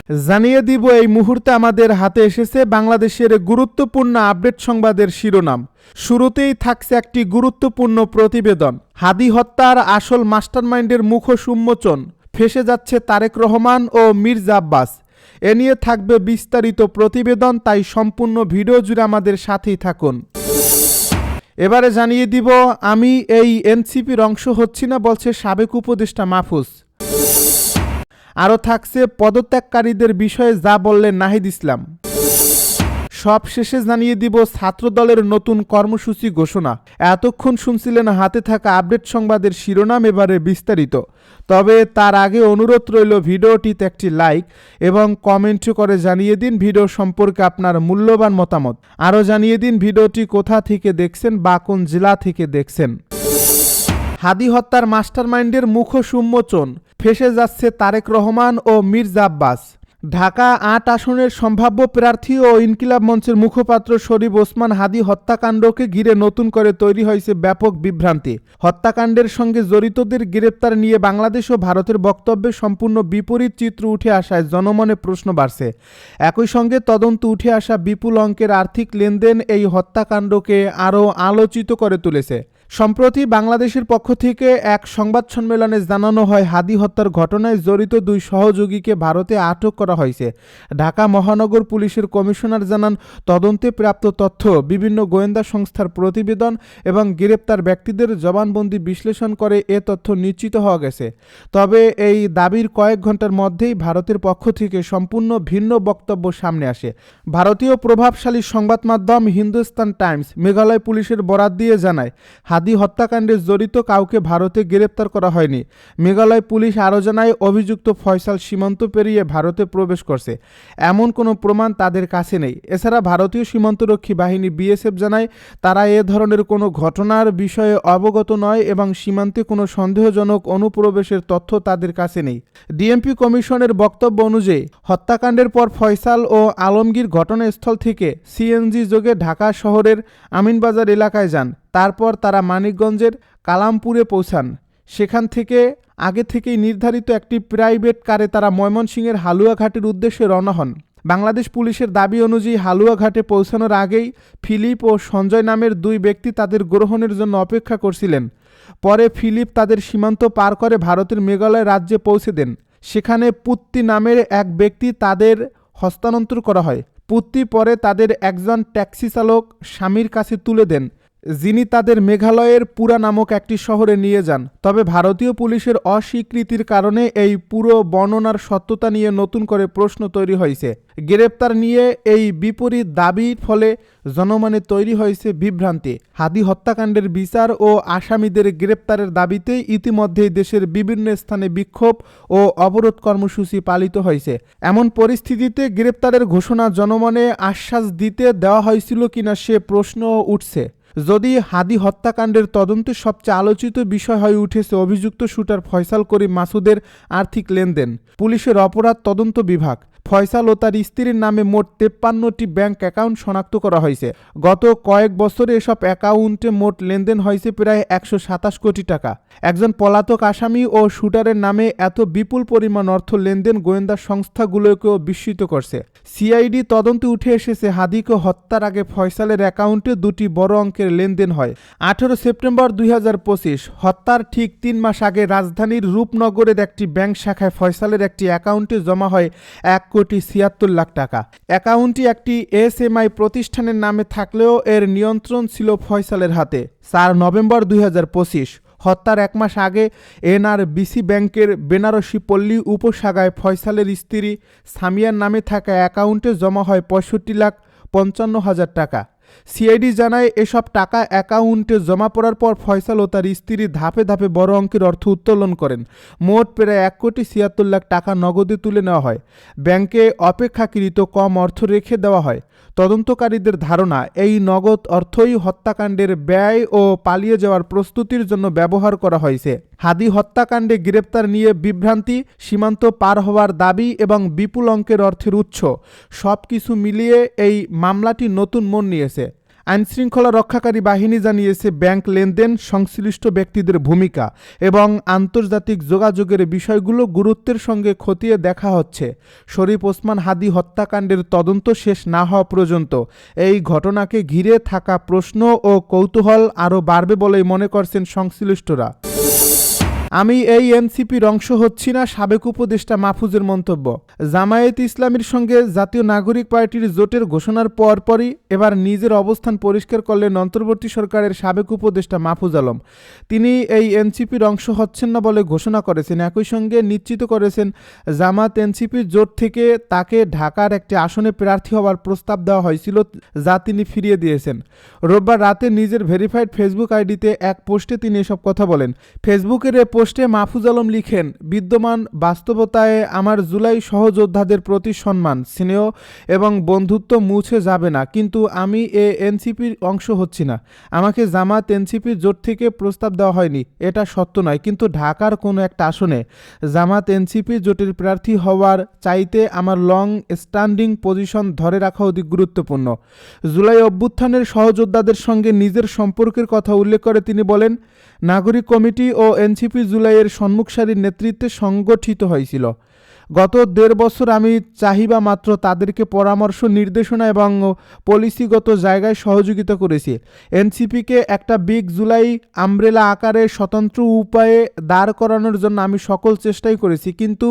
জানিয়ে দিব এই মুহূর্তে আমাদের হাতে এসেছে বাংলাদেশের গুরুত্বপূর্ণ আপডেট সংবাদের শিরোনাম। শুরুতেই থাকছে একটি গুরুত্বপূর্ণ প্রতিবেদন। হাদি হত্যার আসল মাস্টারমাইন্ডের মুখোশ উন্মোচন, ফেঁসে যাচ্ছে তারেক রহমান ও মির্জা আব্বাস। এ নিয়ে থাকবে বিস্তারিত প্রতিবেদন, তাই সম্পূর্ণ ভিডিও জুড়ে আমাদের সাথেই থাকুন। এবারে জানিয়ে দিব, আমি এই এনসিপির অংশ হচ্ছি না বলছে সাবেক উপদেষ্টা মাহফুজ। আরও থাকছে পদত্যাগকারীদের বিষয়ে যা বললেন নাহিদ ইসলাম। সব শেষে জানিয়ে দিব ছাত্রদলের নতুন কর্মসূচি ঘোষণা। এতক্ষণ শুনছিলেন হাতে থাকা আপডেট সংবাদের শিরোনাম, এবারে বিস্তারিত। তবে তার আগে অনুরোধ রইল ভিডিওটিতে একটি লাইক এবং কমেন্ট করে জানিয়ে দিন ভিডিও সম্পর্কে আপনার মূল্যবান মতামত। আরও জানিয়ে দিন ভিডিওটি কোথা থেকে দেখছেন বা কোন জেলা থেকে দেখছেন। হাদি হত্যার মাস্টারমাইন্ডের মুখোশ উন্মোচন, ফেঁসে যাচ্ছে তারেক রহমান ও মির্জা আব্বাস। ঢাকা ৮ আসনের সম্ভাব্য প্রার্থী ও ইনকিলাব মঞ্চের মুখপাত্র শরীফ ওসমান হাদি হত্যাকাণ্ডকে ঘিরে নতুন করে তৈরি হয়েছে ব্যাপক বিভ্রান্তি। হত্যাকাণ্ডের সঙ্গে জড়িতদের গ্রেপ্তার নিয়ে বাংলাদেশ ও ভারতের বক্তব্যে সম্পূর্ণ বিপরীত চিত্র উঠে আসায় জনমনে প্রশ্ন বাড়ছে। একই সঙ্গে তদন্ত উঠে আসা বিপুল অঙ্কের আর্থিক লেনদেন এই হত্যাকাণ্ডকে আরও আলোচিত করে তুলেছে। সম্প্রতি বাংলাদেশের পক্ষ থেকে এক সংবাদ সম্মেলনে জানানো হয়, হাদি হত্যার ঘটনায় জড়িত 2 সহযোগীকে ভারতে আটক করা হয়েছে। ঢাকা মহানগর পুলিশের কমিশনার জানান, তদন্তে প্রাপ্ত তথ্য, বিভিন্ন গোয়েন্দা সংস্থার প্রতিবেদন এবং গ্রেপ্তার ব্যক্তিদের জবানবন্দি বিশ্লেষণ করে এ তথ্য নিশ্চিত হওয়া গেছে। তবে এই দাবির কয়েক ঘন্টার মধ্যেই ভারতের পক্ষ থেকে সম্পূর্ণ ভিন্ন বক্তব্য সামনে আসে। ভারতীয় প্রভাবশালী সংবাদ মাধ্যম হিন্দুস্তান টাইমস মেঘালয় পুলিশের বরাত দিয়ে জানায়, হাদি হত্যাকাণ্ডে জড়িত কাউকে ভারতে গ্রেপ্তার করা হয়নি। মেঘালয় পুলিশ আরও জানায়, অভিযুক্ত ফয়সাল সীমান্ত পেরিয়ে ভারতে প্রবেশ করছে, এমন কোনো প্রমাণ তাদের কাছে নেই। এছাড়া ভারতীয় সীমান্তরক্ষী বাহিনী বিএসএফ জানায়, তারা এ ধরনের কোনো ঘটনার বিষয়ে অবগত নয় এবং সীমান্তে কোনো সন্দেহজনক অনুপ্রবেশের তথ্য তাদের কাছে নেই। ডিএমপি কমিশনের বক্তব্য অনুযায়ী, হত্যাকাণ্ডের পর ফয়সাল ও আলমগীর ঘটনাস্থল থেকে সিএনজি যোগে ঢাকা শহরের আমিনবাজার এলাকায় যান। তারপর তারা মানিকগঞ্জের কালামপুরে পৌঁছান। সেখান থেকে আগে থেকেই নির্ধারিত একটি প্রাইভেট কারে তারা ময়মনসিংহের হালুয়াঘাটের উদ্দেশ্যে রওনা হন। বাংলাদেশ পুলিশের দাবি অনুযায়ী হালুয়াঘাটে পৌঁছানোর আগেই ফিলিপ ও সঞ্জয় নামের 2 ব্যক্তি তাদের গ্রহণের জন্য অপেক্ষা করছিলেন। পরে ফিলিপ তাদের সীমান্ত পার করে ভারতের মেঘালয় রাজ্যে পৌঁছে দেন। সেখানে পুত্তি নামের এক ব্যক্তি তাদের হস্তান্তর করা হয়। পুত্তি পরে তাদের একজন ট্যাক্সি চালক স্বামীর কাছে তুলে দেন, যিনি তাদের মেঘালয়ের পুরা নামক একটি শহরে নিয়ে যান। তবে ভারতীয় পুলিশের অস্বীকৃতির কারণে এই পুরো বর্ণনার সত্যতা নিয়ে নতুন করে প্রশ্ন তৈরি হয়েছে। গ্রেপ্তার নিয়ে এই বিপরীত দাবির ফলে জনমনে তৈরি হয়েছে বিভ্রান্তি। হাদি হত্যাকাণ্ডের বিচার ও আসামিদের গ্রেপ্তারের দাবিতে ইতিমধ্যেই দেশের বিভিন্ন স্থানে বিক্ষোভ ও অবরোধ কর্মসূচি পালিত হয়েছে। এমন পরিস্থিতিতে গ্রেপ্তারের ঘোষণা জনমনে আশ্বাস দিতে দেওয়া হয়েছিল কিনা সে প্রশ্ন উঠছে। যদি হাদি হত্যাকাণ্ডের তদন্তে সবচেয়ে আলোচিত বিষয় হয়ে উঠেছে অভিযুক্ত শুটার ফয়সাল করিম মাসুদের আর্থিক লেনদেন। পুলিশের অপরাধ তদন্ত বিভাগ ফয়সাল ও তার স্ত্রীর নামে মোট 53টি ব্যাংক অ্যাকাউন্ট শনাক্ত করা হয়েছে। গত কয়েক বছরে এসব অ্যাকাউন্টে মোট লেনদেন হয়েছে প্রায় 127 কোটি টাকা। একজন পলাতক আসামি ও শুটারের নামে এত বিপুল পরিমাণ অর্থ লেনদেন গোয়েন্দা সংস্থাগুলোকেও বিস্মিত করছে। সিআইডি তদন্তে উঠে এসেছে, হাদিকে হত্যার আগে ফয়সালের অ্যাকাউন্টে 2টি বড় অঙ্কের লেনদেন হয়। 18 সেপ্টেম্বর 2025 হত্যার ঠিক 3 মাস আগে রাজধানীর রূপনগরের একটি ব্যাংক শাখায় ফয়সালের একটি অ্যাকাউন্টে জমা হয় 1,76,00,000 টাকা। অ্যাকাউন্টটি একটি এসএমআই প্রতিষ্ঠানের নামে থাকলেও এর নিয়ন্ত্রণ ছিল ফয়সালের হাতে। 4 নভেম্বর 2025 হত্যার 1 মাস আগে এনআরবিসি ব্যাংকের বেনারসি পল্লী উপশাখায় ফয়সালের স্ত্রী সামিয়ার নামে থাকা অ্যাকাউন্টে জমা হয় 65,55,000 টাকা। সিআইডি জানায়, এসব টাকা অ্যাকাউন্টে জমা পড়ার পর ফয়সাল ও তার স্ত্রী ধাপে ধাপে বড় অঙ্কের অর্থ উত্তোলন করেন। মোট প্রায় 1,76,00,000 টাকা নগদে তুলে নেওয়া হয়। ব্যাংকে অপেক্ষাকৃত কম অর্থ রেখে দেওয়া হয়। তদন্তকারীদের ধারণা, এই নগদ অর্থই হত্যাকাণ্ডের ব্যয় ও পালিয়ে যাওয়ার প্রস্তুতির জন্য ব্যবহার করা হয়েছে। হাদি হত্যাকাণ্ডে গ্রেপ্তার নিয়ে বিভ্রান্তি, সীমান্ত পার হওয়ার দাবি এবং বিপুল অঙ্কের অর্থের উৎস, সব কিছু মিলিয়ে এই মামলাটি নতুন মোড় নিয়েছে। আইনশৃঙ্খলা রক্ষাকারী বাহিনী জানিয়েছে, ব্যাংক লেনদেন, সংশ্লিষ্ট ব্যক্তিদের ভূমিকা এবং আন্তর্জাতিক যোগাযোগের বিষয়গুলো গুরুত্বের সঙ্গে খতিয়ে দেখা হচ্ছে। শরীফ ওসমান হাদী হত্যাকাণ্ডের তদন্ত শেষ না হওয়া পর্যন্ত এই ঘটনাকে ঘিরে থাকা প্রশ্ন ও কৌতূহল আরও বাড়বে বলেই মনে করছেন সংশ্লিষ্টরা। আমি এই এনসিপির অংশ হচ্ছি না, সাবেক উপদেষ্টা মাহফুজের মন্তব্য। জামায়াতে ইসলামীর সঙ্গে জাতীয় নাগরিক পার্টির জোটের ঘোষণার পরপরই এবার নিজের অবস্থান পরিষ্কার করলেন অন্তর্বর্তী সরকারের সাবেক উপদেষ্টা মাহফুজ আলম। তিনি এই এনসিপির অংশ হচ্ছেন না বলে ঘোষণা করেছেন। একই সঙ্গে নিশ্চিত করেছেন, জামাত এনসিপির জোট থেকে তাকে ঢাকার একটি আসনে প্রার্থী হওয়ার প্রস্তাব দেওয়া হয়েছিল, যা তিনি ফিরিয়ে দিয়েছেন। রোববার রাতে নিজের ভেরিফাইড ফেসবুক আইডিতে এক পোস্টে তিনি এসব কথা বলেন। ফেসবুকের পোস্টে মাহফুজ আলম লিখেন, বিদ্যমান বাস্তবতায় আমার জুলাই সহযোদ্ধাদের প্রতি সম্মান, স্নেহ এবং বন্ধুত্ব মুছে যাবে না, কিন্তু আমি এনসিপির অংশ হচ্ছি না। আমাকে জামাত এনসিপির জোট থেকে প্রস্তাব দেওয়া হয়নি, এটা সত্য নয়, কিন্তু ঢাকার কোনো একটা আসনে জামাত এনসিপি জোটের প্রার্থী হওয়ার চাইতে আমার লং স্ট্যান্ডিং পজিশন ধরে রাখা অধিক গুরুত্বপূর্ণ। জুলাই অভ্যুত্থানের সহযোদ্ধাদের সঙ্গে নিজের সম্পর্কের কথা উল্লেখ করে তিনি বলেন, নাগরিক কমিটি ও এনসিপি জুলাইয়ের সম্মুখ সারির নেতৃত্বে সংগঠিত হয়েছিল। গত 1.5 বছর আমি চাহিবা মাত্র তাদেরকে পরামর্শ, নির্দেশনা এবং পলিসিগত জায়গায় সহযোগিতা করেছি। এনসিপিকে একটা বিগ জুলাই আমব্রেলা আকারে স্বতন্ত্র উপায়ে দাঁড় করানোর জন্য আমি সকল চেষ্টাই করেছি, কিন্তু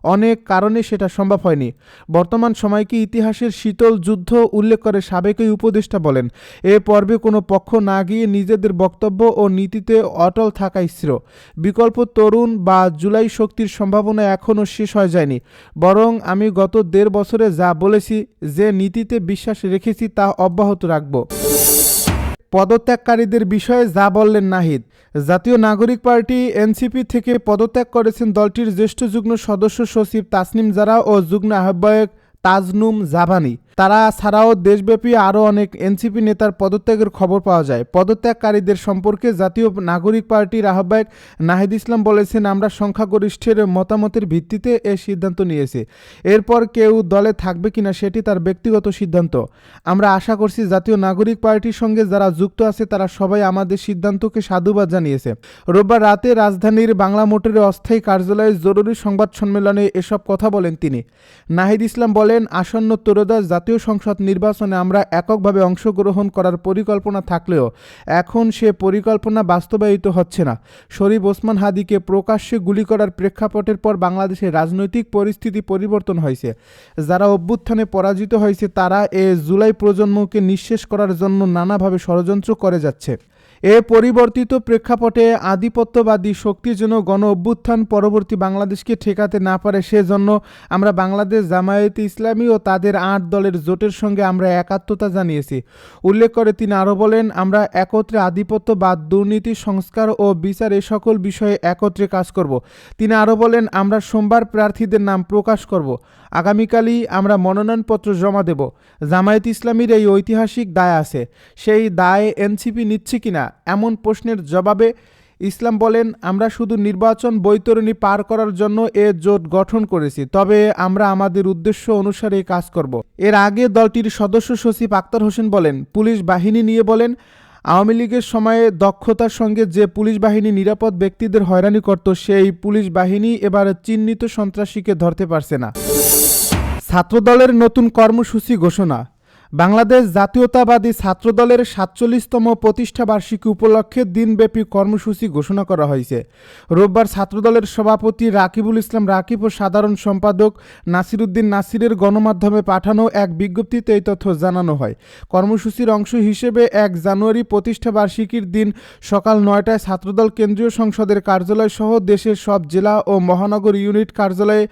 অনেক কারণে সেটা সম্ভব হয়নি। বর্তমান সময়কে ইতিহাসের শীতল যুদ্ধ উল্লেখ করে সাবেক এই উপদেষ্টা বলেন, এ পর্বে কোনো পক্ষ না গিয়ে নিজেদের বক্তব্য ও নীতিতে অটল থাকা স্থির। বিকল্প তরুণ বা জুলাই শক্তির সম্ভাবনা এখনও শেষ হয়ে যায়নি, বরং আমি গত 1.5 বছরে যা বলেছি, যে নীতিতে বিশ্বাস রেখেছি তা অব্যাহত রাখব। পদত্যাগকারীদের বিষয়ে যা বললেন নাহিদ। জাতীয় নাগরিক পার্টি এনসিপি থেকে পদত্যাগ করেছেন দলটির জ্যেষ্ঠ যুগ্ম সদস্য সচিব তাসনিম জারা ও যুগ্ম আহ্বায়ক তাজনুম জাভানি। তারা ছাড়াও দেশব্যাপী আরও অনেক এনসিপি নেতার পদত্যাগের খবর পাওয়া যায়। পদত্যাগকারীদের সম্পর্কে জাতীয় নাগরিক পার্টির আহ্বায়ক নাহিদ ইসলাম বলেছেন, আমরা সংখ্যাগরিষ্ঠের মতামতের ভিত্তিতে এ সিদ্ধান্ত নিয়েছি। এরপর কেউ দলে থাকবে কিনা সেটি তার ব্যক্তিগত সিদ্ধান্ত। আমরা আশা করছি জাতীয় নাগরিক পার্টির সঙ্গে যারা যুক্ত আছে তারা সবাই আমাদের সিদ্ধান্তকে সাধুবাদ জানিয়েছে। রোববার রাতে রাজধানীর বাংলা মোটরের অস্থায়ী কার্যালয়ে জরুরি সংবাদ সম্মেলনে এসব কথা বলেন তিনি। নাহিদ ইসলাম বলেন, আসন্ন ত্রয়োদশ জাতীয় সংসদ নির্বাচনে আমরা এককভাবে অংশগ্রহণ করার পরিকল্পনা থাকলেও এখন সে পরিকল্পনা বাস্তবায়িত হচ্ছে না। শরীফ ওসমান হাদীকে প্রকাশ্যে গুলি করার প্রেক্ষাপটের পর বাংলাদেশের রাজনৈতিক পরিস্থিতি পরিবর্তন হয়েছে। যারা অভ্যুত্থানে পরাজিত হয়েছে তারা জুলাই প্রজন্মকে নিঃশেষ করার জন্য নানাভাবে ষড়যন্ত্র করে যাচ্ছে। এ পরিবর্তিত প্রেক্ষাপটে আধিপত্যবাদী শক্তি যেন গণ অভ্যুত্থান পরবর্তী বাংলাদেশকে ঠেকাতে না পারে, সেজন্য আমরা বাংলাদেশ জামায়াতে ইসলামী ও তাদের 8 দলের জোটের সঙ্গে আমরা একাত্মতা জানিয়েছি। উল্লেখ করে তিনি আরও বলেন, আমরা একত্রে আধিপত্যবাদ, দুর্নীতি, সংস্কার ও বিচার এ সকল বিষয়ে একত্রে কাজ করব। তিনি আরও বলেন, আমরা সোমবার প্রার্থীদের নাম প্রকাশ করব। আগামীকালই আমরা মনোনয়নপত্র জমা দেব। জামায়াত ইসলামীর এই ঐতিহাসিক দায় আছে, সেই দায় এনসিপি নিচ্ছে কিনা এমন প্রশ্নের জবাবে ইসলাম বলেন, আমরা শুধু নির্বাচন বৈতরণী পার করার জন্য এ জোট গঠন করেছি, তবে আমরা আমাদের উদ্দেশ্য অনুসারে কাজ করব। এর আগে দলটির সদস্য সচিব আক্তার হোসেন বলেন, পুলিশ বাহিনী নিয়ে বলেন, আওয়ামী লীগের সময়ে দক্ষতার সঙ্গে যে পুলিশ বাহিনী নিরাপদ ব্যক্তিদের হয়রানি করত, সেই পুলিশ বাহিনী এবার চিহ্নিত সন্ত্রাসীকে ধরতে পারছে না। ছাত্রদলের নতুন কর্মসূচি ঘোষণা। বাংলাদেশ জাতীয়তাবাদী ছাত্রদলের ৪৭তম প্রতিষ্ঠা বার্ষিকী উপলক্ষে দিনব্যাপী কর্মসূচি ঘোষণা করা হয়েছে। রোববার ছাত্রদলের সভাপতি রাকিবুল ইসলাম রাকিব ও সাধারণ সম্পাদক নাসির উদ্দিন নাসিরের গণমাধ্যমে পাঠানো এক বিজ্ঞপ্তিতে এই তথ্য জানানো হয়। কর্মসূচির অংশ হিসেবে ১ জানুয়ারি প্রতিষ্ঠা বার্ষিকীর দিন সকাল ৯টায় ছাত্রদল কেন্দ্রীয় সংসদের কার্যালয় সহ দেশের সব জেলা ও মহানগর ইউনিট কার্যালয়ে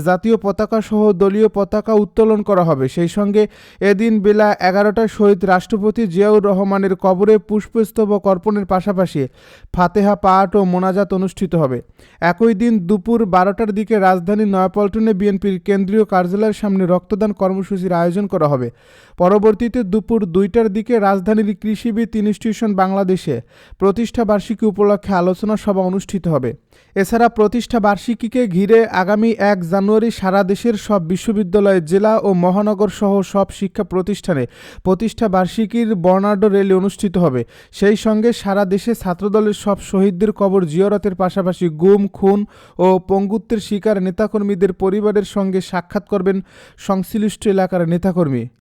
জাতীয় পতাকা সহ দলীয় পতাকা উত্তোলন করা হবে। সেই সঙ্গে এদিন বেলা 11টায় শহীদ রাষ্ট্রপতি জিয়াউর রহমানের কবরে পুষ্পস্তবক অর্পণের পাশাপাশি ফাতেহা পাঠ ও মোনাজাত অনুষ্ঠিত হবে। একই দিন দুপুর 12টার দিকে রাজধানীর নয়াপল্টনে বিএনপির কেন্দ্রীয় কার্যালয়ের সামনে রক্তদান কর্মসূচির আয়োজন করা হবে। পরবর্তীতে দুপুর 2টার দিকে রাজধানীর কৃষিবিদ ইনস্টিটিউশন বাংলাদেশে প্রতিষ্ঠা বার্ষিকী উপলক্ষে আলোচনা সভা অনুষ্ঠিত হবে। এছাড়া প্রতিষ্ঠা বার্ষিকীকে ঘিরে আগামী 1 জানুয়ারি সারা দেশের সব বিশ্ববিদ্যালয়, জেলা ও মহানগর সহ সব শিক্ষা প্রতিষ্ঠান প্রতিষ্ঠানে প্রতিষ্ঠা বার্ষিকীর বর্ণাঢ্য র্যালি অনুষ্ঠিত হবে। সেই সঙ্গে সারা দেশে ছাত্রদলের সব শহীদদের কবর জিয়ারতের পাশাপাশি গুম, খুন ও পঙ্গুত্বের শিকার নেতাকর্মীদের পরিবারের সঙ্গে সাক্ষাৎ করবেন সংশ্লিষ্ট এলাকার নেতাকর্মী।